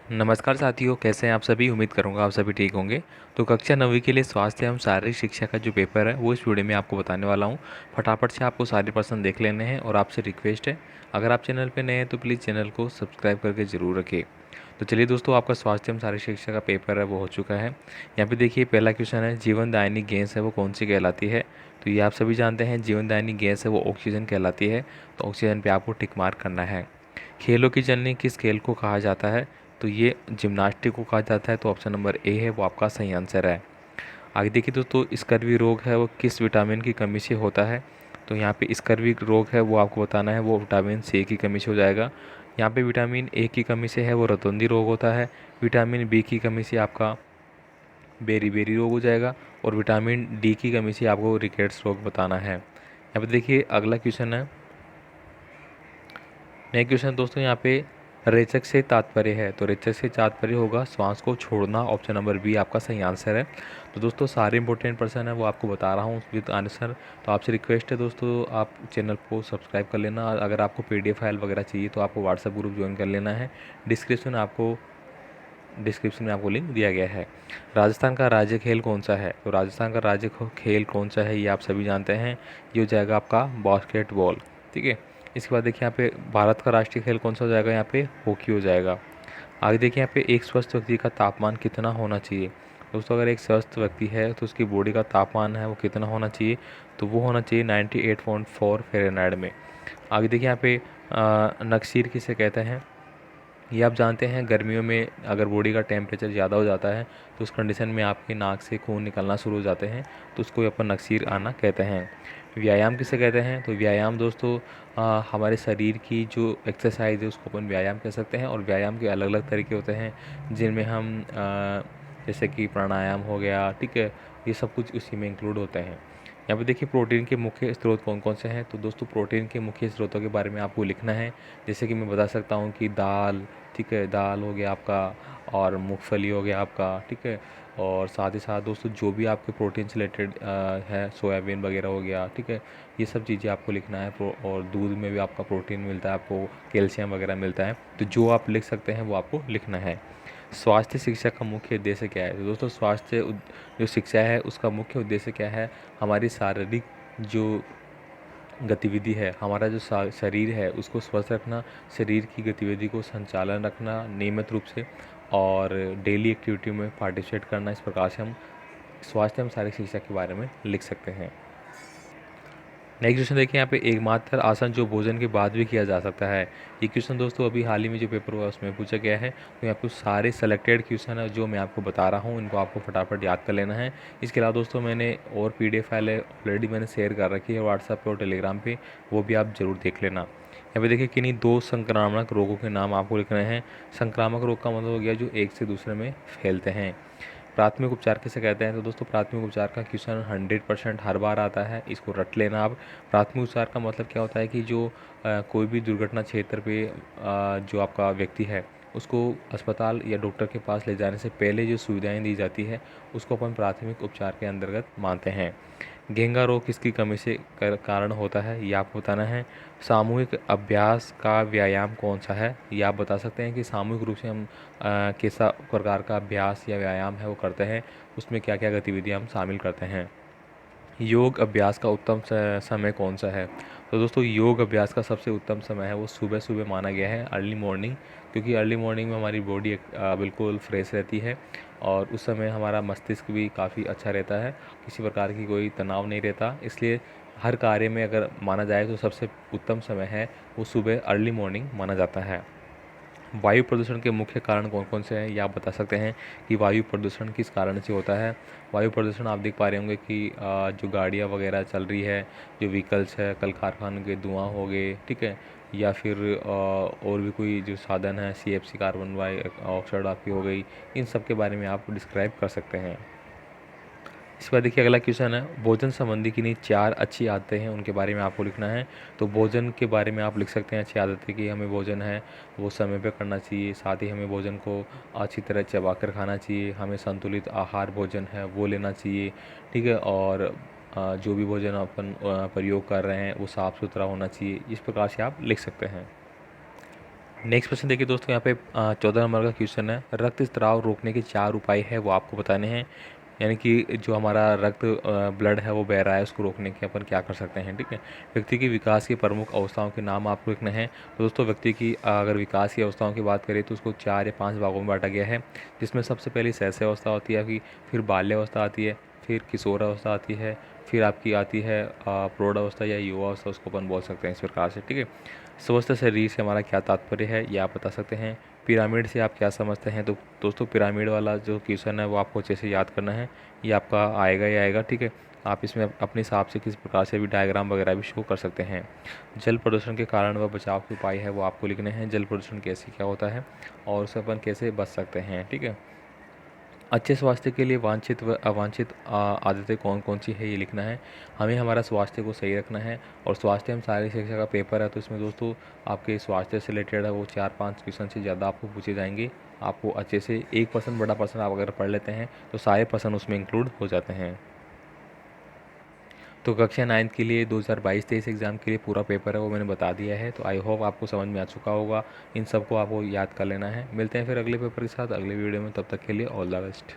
नमस्कार साथियों, कैसे हैं आप सभी। उम्मीद करूंगा आप सभी ठीक होंगे। तो कक्षा 9वीं के लिए स्वास्थ्य एवं शारीरिक शिक्षा का जो पेपर है वो इस वीडियो में आपको बताने वाला हूं। फटाफट से आपको सारे प्रश्न देख लेने हैं और आपसे रिक्वेस्ट है, अगर आप चैनल पर नए हैं तो प्लीज़ चैनल को सब्सक्राइब करके ज़रूर रखें। तो चलिए दोस्तों, आपका स्वास्थ्य एवं शारीरिक शिक्षा का पेपर है वो हो चुका है। यहाँ पे देखिए, पहला क्वेश्चन है, जीवन दायिनी गैस है वो कौन सी कहलाती है। तो ये आप सभी जानते हैं, जीवन दायिनी गैस है वो ऑक्सीजन कहलाती है। तो ऑक्सीजन पे आपको टिक मार्क करना है। खेलों की जननी किस खेल को कहा जाता है। तो ये जिम्नास्टिक को कहा जाता है। तो ऑप्शन नंबर ए है वो आपका सही आंसर है। आगे देखिए दोस्तों, स्कर्वी रोग है वो किस विटामिन की कमी से होता है। तो यहाँ पे स्कर्वी रोग है वो आपको बताना है, वो विटामिन सी की कमी से हो जाएगा। यहाँ पे विटामिन ए की कमी से है वो रतौंधी रोग होता है। विटामिन बी की कमी से आपका बेरी बेरी रोग हो जाएगा। और विटामिन डी की कमी से आपको रिकेट्स रोग बताना है। यहाँ पे देखिए अगला क्वेश्चन है। नेक्स्ट क्वेश्चन दोस्तों, यहाँ पे रेचक से तात्पर्य है। तो रेचक से तात्पर्य होगा श्वास को छोड़ना। ऑप्शन नंबर बी आपका सही आंसर है। तो दोस्तों सारे इंपॉर्टेंट पर्सन है वो आपको बता रहा हूँ विद आंसर। तो आपसे रिक्वेस्ट है दोस्तों, आप चैनल को सब्सक्राइब कर लेना। अगर आपको पीडीएफ फाइल वगैरह चाहिए तो आपको व्हाट्सएप ग्रुप ज्वाइन कर लेना है। डिस्क्रिप्शन में आपको लिंक दिया गया है। राजस्थान का राज्य खेल कौन सा है। तो राजस्थान का राज्य खेल कौन सा है ये आप सभी जानते हैं। ये हो जाएगा आपका बास्केटबॉल। ठीक है। इसके बाद देखिए यहाँ पे भारत का राष्ट्रीय खेल कौन सा हो जाएगा। यहाँ पे हॉकी हो जाएगा। आगे देखिए यहाँ पे एक स्वस्थ व्यक्ति का तापमान कितना होना चाहिए। दोस्तों अगर एक स्वस्थ व्यक्ति है तो उसकी बॉडी का तापमान है वो कितना होना चाहिए। तो वो होना चाहिए 98.4 फ़ारेनहाइट में। आगे देखिए यहाँ पे नक्सीर किसे कहते हैं। ये आप जानते हैं, गर्मियों में अगर बॉडी का टेम्परेचर ज़्यादा हो जाता है तो उस कंडीशन में आपके नाक से खून निकलना शुरू हो जाते हैं, तो उसको अपन नक्सीर आना कहते हैं। व्यायाम किसे कहते हैं। तो व्यायाम दोस्तों हमारे शरीर की जो एक्सरसाइज है उसको अपन व्यायाम कह सकते हैं। और व्यायाम के अलग अलग तरीके होते हैं जिनमें हम जैसे कि प्राणायाम हो गया, ठीक है, ये सब कुछ उसी में इंक्लूड होते हैं। यहाँ पे देखिए प्रोटीन के मुख्य स्रोत कौन कौन से हैं। तो दोस्तों प्रोटीन के मुख्य स्रोतों के बारे में आपको लिखना है। जैसे कि मैं बता सकता हूँ कि दाल, ठीक है, दाल हो गया आपका, और मूंगफली हो गया आपका, ठीक है। और साथ ही साथ दोस्तों जो भी आपके प्रोटीन से रिलेटेड है, सोयाबीन वगैरह हो गया, ठीक है, ये सब चीज़ें आपको लिखना है। और दूध में भी आपका प्रोटीन मिलता है, आपको कैल्शियम वगैरह मिलता है। तो जो आप लिख सकते हैं वो आपको लिखना है। स्वास्थ्य शिक्षा का मुख्य उद्देश्य क्या है। तो दोस्तों जो शिक्षा है उसका मुख्य उद्देश्य क्या है। हमारी शारीरिक जो गतिविधि है, हमारा जो शरीर है उसको स्वस्थ रखना, शरीर की गतिविधि को संचालन रखना नियमित रूप से, और डेली एक्टिविटी में पार्टिसिपेट करना। इस प्रकार से हम स्वास्थ्य एवं शारीरिक शिक्षा के बारे में लिख सकते हैं। नेक्स्ट क्वेश्चन देखिए, यहाँ पे एकमात्र आसन जो भोजन के बाद भी किया जा सकता है। ये क्वेश्चन दोस्तों अभी हाल ही में जो पेपर हुआ उसमें पूछा गया है। तो यहाँ पे सारे सेलेक्टेड क्वेश्चन है जो मैं आपको बता रहा हूँ, इनको आपको फटाफट याद कर लेना है। इसके अलावा दोस्तों मैंने और पीडीएफ फाइल ऑलरेडी मैंने शेयर कर रखी है व्हाट्सएप पे और टेलीग्राम पे, वो भी आप ज़रूर देख लेना। यहाँ पे देखिए किन्हीं दो संक्रामक रोगों के नाम आपको लिखने हैं। संक्रामक रोग का मतलब हो गया जो एक से दूसरे में फैलते हैं। प्राथमिक उपचार किसे कहते हैं। तो दोस्तों प्राथमिक उपचार का क्वेश्चन 100% हर बार आता है, इसको रट लेना आप। प्राथमिक उपचार का मतलब क्या होता है कि जो कोई भी दुर्घटना क्षेत्र पे जो आपका व्यक्ति है उसको अस्पताल या डॉक्टर के पास ले जाने से पहले जो सुविधाएं दी जाती है उसको अपन प्राथमिक उपचार के अंतर्गत मानते हैं। घेंगा रोग किसकी कमी से कारण होता है ये आपको बताना है। सामूहिक अभ्यास का व्यायाम कौन सा है ये आप बता सकते हैं कि सामूहिक रूप से हम कैसा प्रकार का अभ्यास या व्यायाम है वो करते हैं, उसमें क्या क्या गतिविधियाँ हम शामिल करते हैं। योग अभ्यास का उत्तम समय कौन सा है। तो दोस्तों योग अभ्यास का सबसे उत्तम समय है वो सुबह सुबह माना गया है, अर्ली मॉर्निंग। क्योंकि अर्ली मॉर्निंग में हमारी बॉडी बिल्कुल फ्रेश रहती है और उस समय हमारा मस्तिष्क भी काफ़ी अच्छा रहता है, किसी प्रकार की कोई तनाव नहीं रहता। इसलिए हर कार्य में अगर माना जाए तो सबसे उत्तम समय है वो सुबह अर्ली मॉर्निंग माना जाता है। वायु प्रदूषण के मुख्य कारण कौन कौन से हैं ये आप बता सकते हैं कि वायु प्रदूषण किस कारण से होता है। वायु प्रदूषण आप देख पा रहे होंगे कि जो गाड़ियाँ वगैरह चल रही है, जो व्हीकल्स है, कल कारखानों के धुआं हो गए, ठीक है, या फिर और भी कोई जो साधन है, सीएफसी कार्बन ऑक्साइड आपकी हो गई, इन सब के बारे में आप डिस्क्राइब कर सकते हैं। इसके बाद देखिए अगला क्वेश्चन है, भोजन संबंधी किन्हीं 4 अच्छी आदतें हैं उनके बारे में आपको लिखना है। तो भोजन के बारे में आप लिख सकते हैं अच्छी आदतें कि हमें भोजन है वो समय पे करना चाहिए, साथ ही हमें भोजन को अच्छी तरह चबा कर खाना चाहिए, हमें संतुलित आहार भोजन है वो लेना चाहिए, ठीक है, और जो भी भोजन अपन प्रयोग कर रहे हैं वो साफ़ सुथरा होना चाहिए। इस प्रकार से आप लिख सकते हैं। नेक्स्ट क्वेश्चन देखिए दोस्तों, यहाँ पे 14 नंबर का क्वेश्चन है, रक्त स्राव रोकने के 4 उपाय है वो आपको बताने हैं। यानी कि जो हमारा रक्त ब्लड है वो बह रहा है, उसको रोकने के अपन क्या कर सकते हैं, ठीक है। व्यक्ति की विकास की प्रमुख अवस्थाओं के नाम आपको लिखने हैं। तो दोस्तों व्यक्ति की अगर विकास की अवस्थाओं की बात करें तो उसको 4 या 5 भागों में बांटा गया है, जिसमें सबसे पहले शैशव अवस्था होती है आपकी, फिर बाल्यावस्था आती है, फिर किशोर अवस्था आती है, फिर आपकी आती है प्रौढ़ अवस्था या युवा अवस्था, उसको अपन बोल सकते हैं इस प्रकार से, ठीक है। स्वस्थ शरीर से हमारा क्या तात्पर्य है ये आप बता सकते हैं। पिरामिड से आप क्या समझते हैं? तो दोस्तों पिरामिड वाला जो क्वेश्चन है वो आपको अच्छे से याद करना है, ये आपका आएगा ही आएगा, ठीक है। आप इसमें अपने हिसाब से किस प्रकार से भी डायग्राम वगैरह भी शो कर सकते हैं। जल प्रदूषण के कारण व बचाव के उपाय है वो आपको लिखने हैं, जल प्रदूषण कैसे क्या होता है और उससे अपन कैसे बच सकते हैं, ठीक है। अच्छे स्वास्थ्य के लिए वांछित व अवांछित आदतें कौन कौन सी है ये लिखना है। हमें हमारा स्वास्थ्य को सही रखना है, और स्वास्थ्य एवं शारीरिक शिक्षा का पेपर है तो इसमें दोस्तों आपके स्वास्थ्य से रिलेटेड है वो 4-5 क्वेश्चन से ज़्यादा आपको पूछे जाएंगे। आपको अच्छे से एक पर्सन बड़ा पर्सन आप अगर पढ़ लेते हैं तो सारे पर्सन उसमें इंक्लूड हो जाते हैं। तो कक्षा 9 के लिए 2022-23 एग्ज़ाम के लिए पूरा पेपर है वो मैंने बता दिया है, तो आई होप आपको समझ में आ चुका होगा। इन सबको आपको याद कर लेना है। मिलते हैं फिर अगले पेपर के साथ अगले वीडियो में, तब तक के लिए ऑल द बेस्ट।